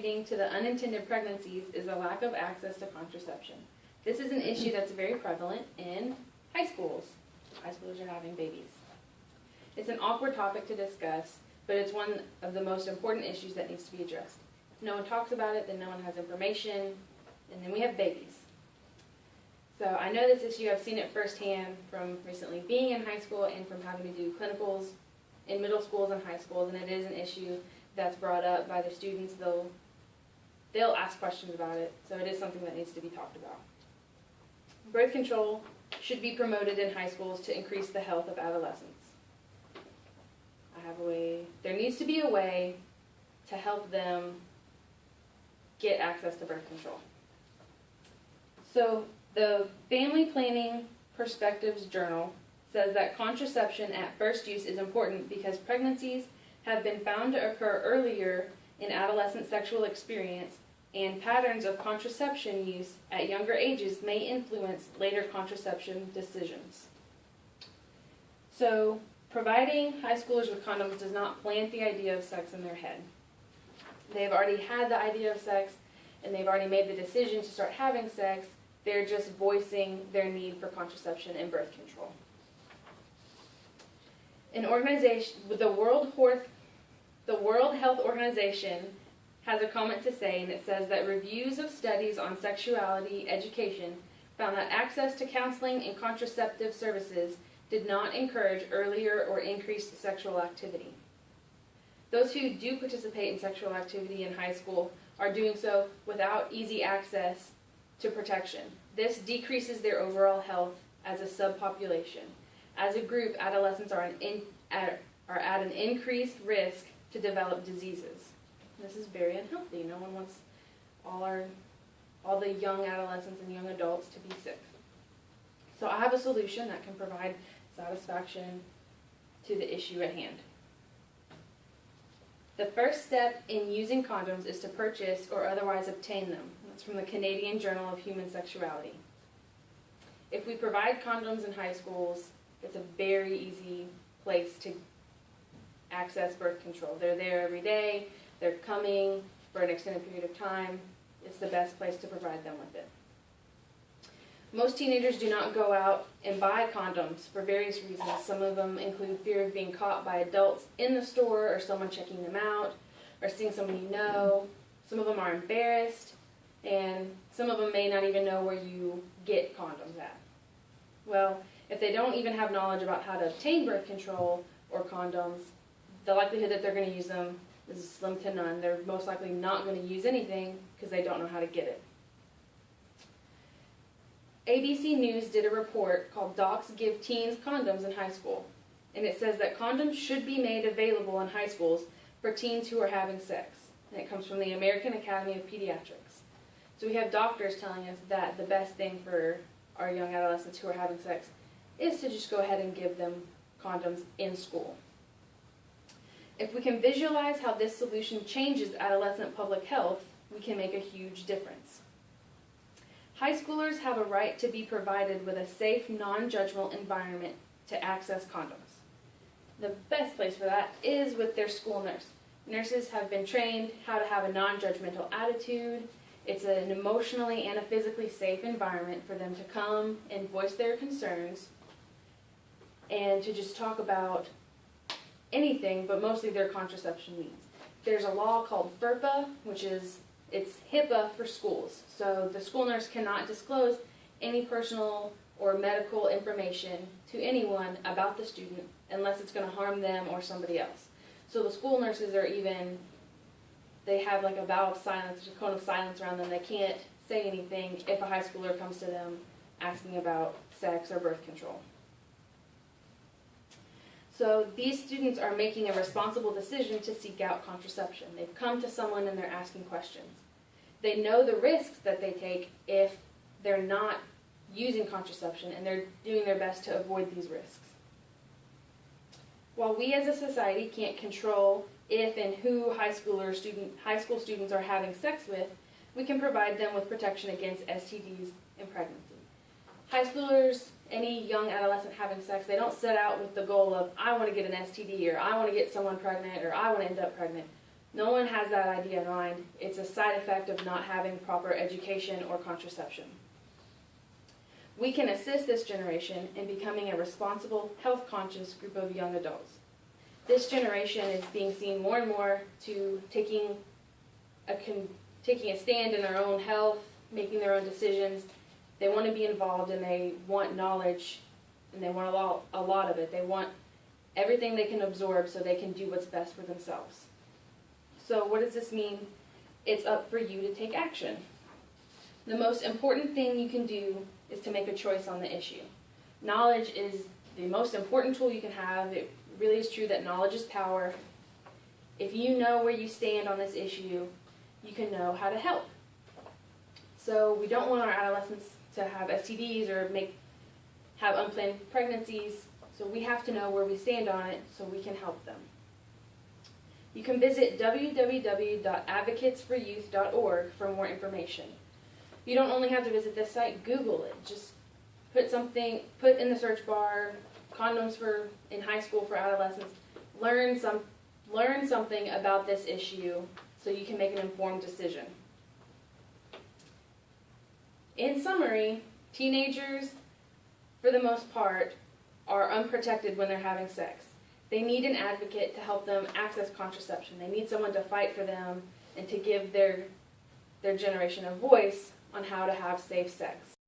contributing to the unintended pregnancies is a lack of access to contraception. This is an issue that's very prevalent in high schools. High schoolers are having babies. It's an awkward topic to discuss, but it's one of the most important issues that needs to be addressed. If no one talks about it, then no one has information, and then we have babies. So I know this issue, I've seen it firsthand from recently being in high school and from having to do clinicals in middle schools and high schools, and it is an issue that's brought up by the students. They'll ask questions about it, so it is something that needs to be talked about. Birth control should be promoted in high schools to increase the health of adolescents. There needs to be a way to help them get access to birth control. So the Family Planning Perspectives Journal says that contraception at first use is important because pregnancies have been found to occur earlier in adolescent sexual experience, and patterns of contraception use at younger ages may influence later contraception decisions. So, providing high schoolers with condoms does not plant the idea of sex in their head. They've already had the idea of sex, and they've already made the decision to start having sex. They're just voicing their need for contraception and birth control. An organization, the World Health Organization has a comment to say, and it says that reviews of studies on sexuality education found that access to counseling and contraceptive services did not encourage earlier or increased sexual activity. Those who do participate in sexual activity in high school are doing so without easy access to protection. This decreases their overall health as a subpopulation. As a group, adolescents are at an increased risk to develop diseases. This is very unhealthy. No one wants all the young adolescents and young adults to be sick. So I have a solution that can provide satisfaction to the issue at hand. The first step in using condoms is to purchase or otherwise obtain them. That's from the Canadian Journal of Human Sexuality. If we provide condoms in high schools, it's a very easy place to access birth control. They're there every day. They're coming for an extended period of time. It's the best place to provide them with it. Most teenagers do not go out and buy condoms for various reasons. Some of them include fear of being caught by adults in the store or someone checking them out or seeing someone you know. Some of them are embarrassed, and some of them may not even know where you get condoms at. Well, if they don't even have knowledge about how to obtain birth control or condoms, the likelihood that they're going to use them is slim to none. They're most likely not going to use anything because they don't know how to get it. ABC News did a report called Docs Give Teens Condoms in High School, and it says that condoms should be made available in high schools for teens who are having sex, and it comes from the American Academy of Pediatrics. So we have doctors telling us that the best thing for our young adolescents who are having sex is to just go ahead and give them condoms in school. If we can visualize how this solution changes adolescent public health, we can make a huge difference. High schoolers have a right to be provided with a safe, non-judgmental environment to access condoms. The best place for that is with their school nurse. Nurses have been trained how to have a non-judgmental attitude. It's an emotionally and a physically safe environment for them to come and voice their concerns and to just talk about anything, but mostly their contraception needs. There's a law called FERPA, it's HIPAA for schools. So the school nurse cannot disclose any personal or medical information to anyone about the student unless it's going to harm them or somebody else. So the school nurses they have like a vow of silence, a cone of silence around them. They can't say anything if a high schooler comes to them asking about sex or birth control. So these students are making a responsible decision to seek out contraception. They've come to someone and they're asking questions. They know the risks that they take if they're not using contraception, and they're doing their best to avoid these risks. While we as a society can't control if and who high school students are having sex with, we can provide them with protection against STDs and pregnancy. High schoolers, any young adolescent having sex, they don't set out with the goal of, I want to get an STD, or I want to get someone pregnant, or I want to end up pregnant. No one has that idea in mind. It's a side effect of not having proper education or contraception. We can assist this generation in becoming a responsible, health-conscious group of young adults. This generation is being seen more and more to taking a stand in their own health, making their own decisions. They want to be involved and they want knowledge, and they want a lot of it. They want everything they can absorb so they can do what's best for themselves. So what does this mean? It's up for you to take action. The most important thing you can do is to make a choice on the issue. Knowledge is the most important tool you can have. It really is true that knowledge is power. If you know where you stand on this issue, you can know how to help. So we don't want our adolescents to have STDs or have unplanned pregnancies, so we have to know where we stand on it so we can help them. You can visit www.advocatesforyouth.org for more information. You don't only have to visit this site, Google it. Just put in the search bar, condoms in high school for adolescents. Learn something about this issue so you can make an informed decision. In summary, teenagers, for the most part, are unprotected when they're having sex. They need an advocate to help them access contraception. They need someone to fight for them and to give their generation a voice on how to have safe sex.